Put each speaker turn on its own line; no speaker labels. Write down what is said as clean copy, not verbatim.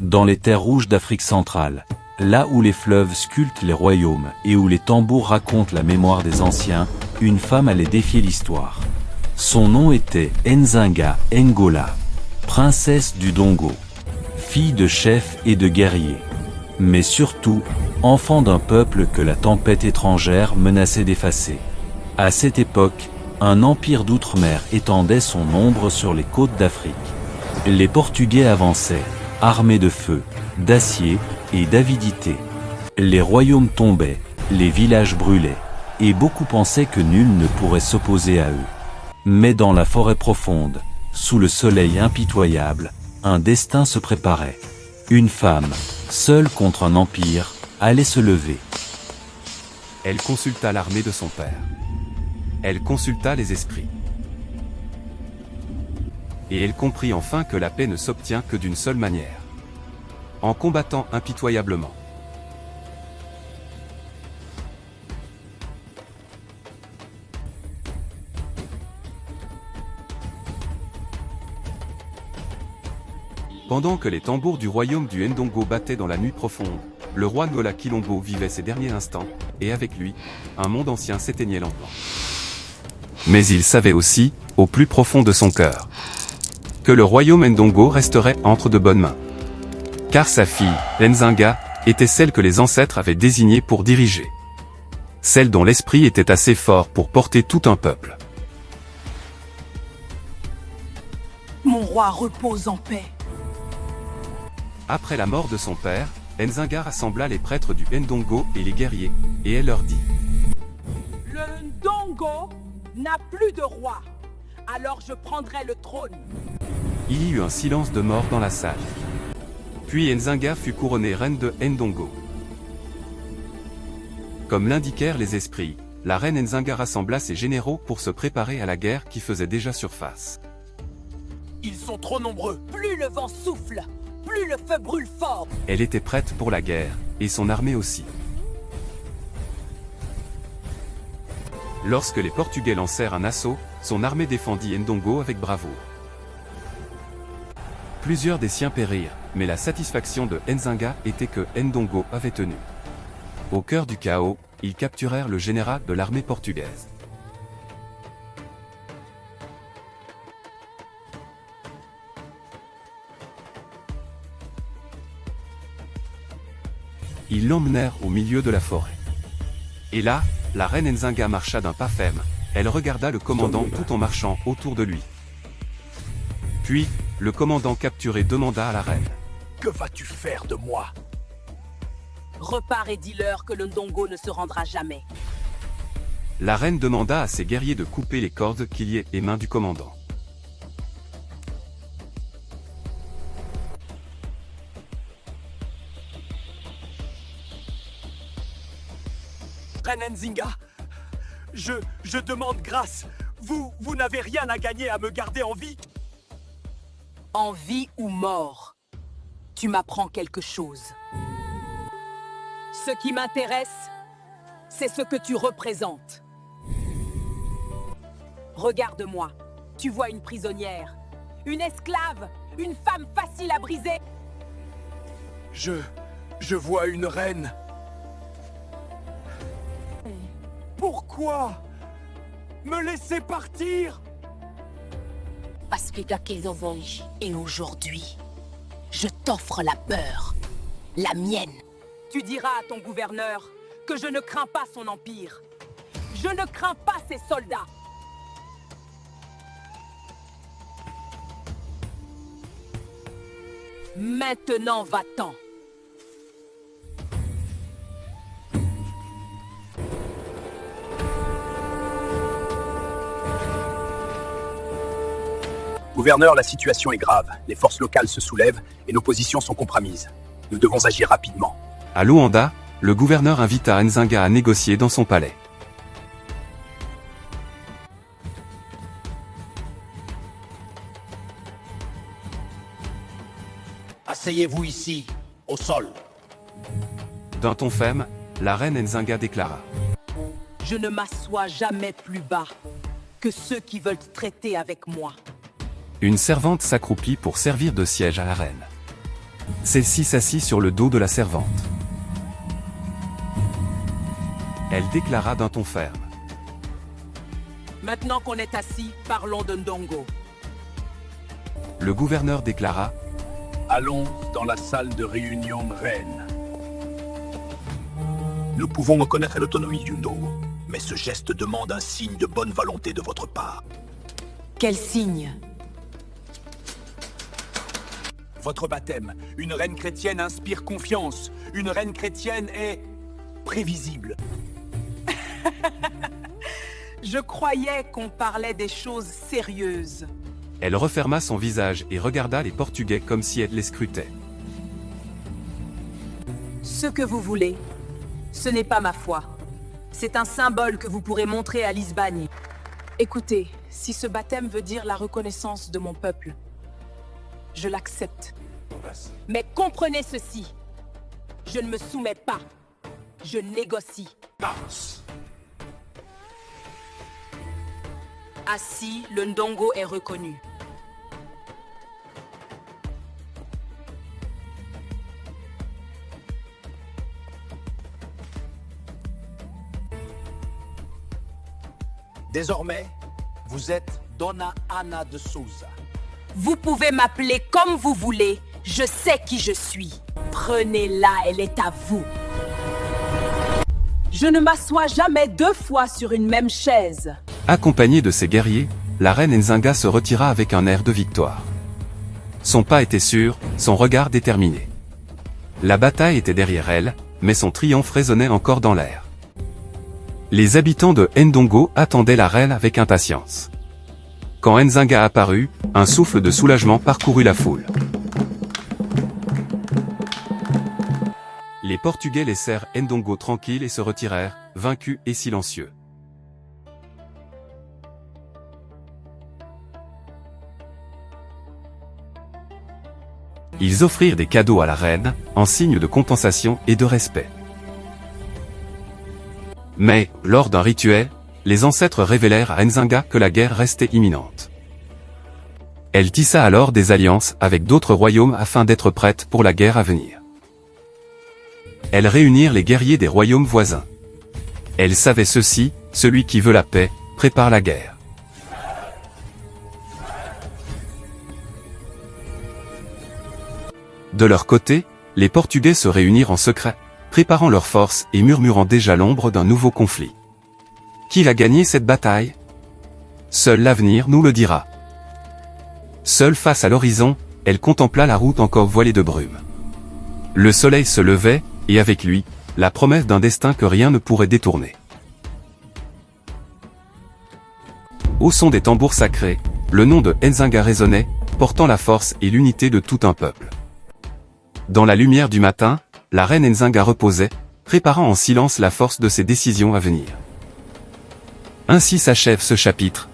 Dans les terres rouges d'Afrique centrale, là où les fleuves sculptent les royaumes et où les tambours racontent la mémoire des anciens, une femme allait défier l'histoire. Son nom était Nzinga Ngola, princesse du Dongo, fille de chef et de guerrier, mais surtout, enfant d'un peuple que la tempête étrangère menaçait d'effacer. À cette époque, un empire d'outre-mer étendait son ombre sur les côtes d'Afrique. Les Portugais avançaient, armés de feu, d'acier et d'avidité. Les royaumes tombaient, les villages brûlaient, et beaucoup pensaient que nul ne pourrait s'opposer à eux. Mais dans la forêt profonde, sous le soleil impitoyable, un destin se préparait. Une femme, seule contre un empire, allait se lever.
Elle consulta l'armée de son père. Elle consulta les esprits. Et elle comprit enfin que la paix ne s'obtient que d'une seule manière. En combattant impitoyablement. Pendant que les tambours du royaume du Ndongo battaient dans la nuit profonde, le roi Ngola Kilombo vivait ses derniers instants, et avec lui, un monde ancien s'éteignait lentement. Mais il savait aussi, au plus profond de son cœur, que le royaume Ndongo resterait entre de bonnes mains. Car sa fille, Nzinga, était celle que les ancêtres avaient désignée pour diriger. Celle dont l'esprit était assez fort pour porter tout un peuple.
Mon roi repose en paix.
Après la mort de son père, Nzinga rassembla les prêtres du Ndongo et les guerriers, et elle leur dit:
Le Ndongo n'a plus de roi, alors je prendrai le trône.
Il y eut un silence de mort dans la salle. Puis Nzinga fut couronnée reine de Ndongo. Comme l'indiquèrent les esprits, la reine Nzinga rassembla ses généraux pour se préparer à la guerre qui faisait déjà surface.
Ils sont trop nombreux. Plus le vent souffle, plus le feu brûle fort.
Elle était prête pour la guerre, et son armée aussi. Lorsque les Portugais lancèrent un assaut, son armée défendit Ndongo avec bravoure. Plusieurs des siens périrent, mais la satisfaction de Nzinga était que Ndongo avait tenu. Au cœur du chaos, ils capturèrent le général de l'armée portugaise. Ils l'emmenèrent au milieu de la forêt. Et là, la reine Nzinga marcha d'un pas ferme. Elle regarda le commandant tout en marchant autour de lui. Puis, le commandant capturé demanda à la reine:
Que vas-tu faire de moi?
Repars et dis-leur que le Ndongo ne se rendra jamais.
La reine demanda à ses guerriers de couper les cordes qui liaient les mains du commandant.
Reine Nzinga, je demande grâce. Vous n'avez rien à gagner à me garder en vie.
En vie ou mort, tu m'apprends quelque chose. Ce qui m'intéresse, c'est ce que tu représentes. Regarde-moi, tu vois une prisonnière, une esclave, une femme facile à briser.
Je vois une reine. Pourquoi me laisser partir?
Parce que et aujourd'hui, je t'offre la peur, la mienne. Tu diras à ton gouverneur que je ne crains pas son empire. Je ne crains pas ses soldats. Maintenant, va-t'en.
Gouverneur, la situation est grave. Les forces locales se soulèvent et nos positions sont compromises. Nous devons agir rapidement.
À Luanda, le gouverneur invita Nzinga à négocier dans son palais.
Asseyez-vous ici, au sol.
D'un ton ferme, la reine Nzinga déclara:
Je ne m'assois jamais plus bas que ceux qui veulent traiter avec moi.
Une servante s'accroupit pour servir de siège à la reine. Celle-ci s'assit sur le dos de la servante. Elle déclara d'un ton ferme.
Maintenant qu'on est assis, parlons de Ndongo.
Le gouverneur déclara.
Allons dans la salle de réunion reine. Nous pouvons reconnaître l'autonomie du Ndongo, mais ce geste demande un signe de bonne volonté de votre part.
Quel signe?
Votre baptême, une reine chrétienne inspire confiance. Une reine chrétienne est prévisible.
Je croyais qu'on parlait des choses sérieuses.
Elle referma son visage et regarda les Portugais comme si elle les scrutait.
Ce que vous voulez, ce n'est pas ma foi. C'est un symbole que vous pourrez montrer à Lisbonne. Écoutez, si ce baptême veut dire la reconnaissance de mon peuple, je l'accepte. Mais comprenez ceci. Je ne me soumets pas. Je négocie. Ainsi, le Ndongo est reconnu.
Désormais, vous êtes Dona Ana de Souza.
Vous pouvez m'appeler comme vous voulez. Je sais qui je suis. Prenez-la, elle est à vous. Je ne m'assois jamais deux fois sur une même chaise.
Accompagnée de ses guerriers, la reine Nzinga se retira avec un air de victoire. Son pas était sûr, son regard déterminé. La bataille était derrière elle, mais son triomphe résonnait encore dans l'air. Les habitants de Ndongo attendaient la reine avec impatience. Quand Nzinga apparut, un souffle de soulagement parcourut la foule. Les Portugais laissèrent Ndongo tranquille et se retirèrent, vaincus et silencieux. Ils offrirent des cadeaux à la reine, en signe de compensation et de respect. Mais, lors d'un rituel, les ancêtres révélèrent à Nzinga que la guerre restait imminente. Elle tissa alors des alliances avec d'autres royaumes afin d'être prête pour la guerre à venir. Elles réunirent les guerriers des royaumes voisins. Elles savaient ceci, celui qui veut la paix, prépare la guerre. De leur côté, les Portugais se réunirent en secret, préparant leurs forces et murmurant déjà l'ombre d'un nouveau conflit. Qui a gagné cette bataille? Seul l'avenir nous le dira. Seule face à l'horizon, elle contempla la route encore voilée de brume. Le soleil se levait, et avec lui, la promesse d'un destin que rien ne pourrait détourner. Au son des tambours sacrés, le nom de Nzinga résonnait, portant la force et l'unité de tout un peuple. Dans la lumière du matin, la reine Nzinga reposait, préparant en silence la force de ses décisions à venir. Ainsi s'achève ce chapitre,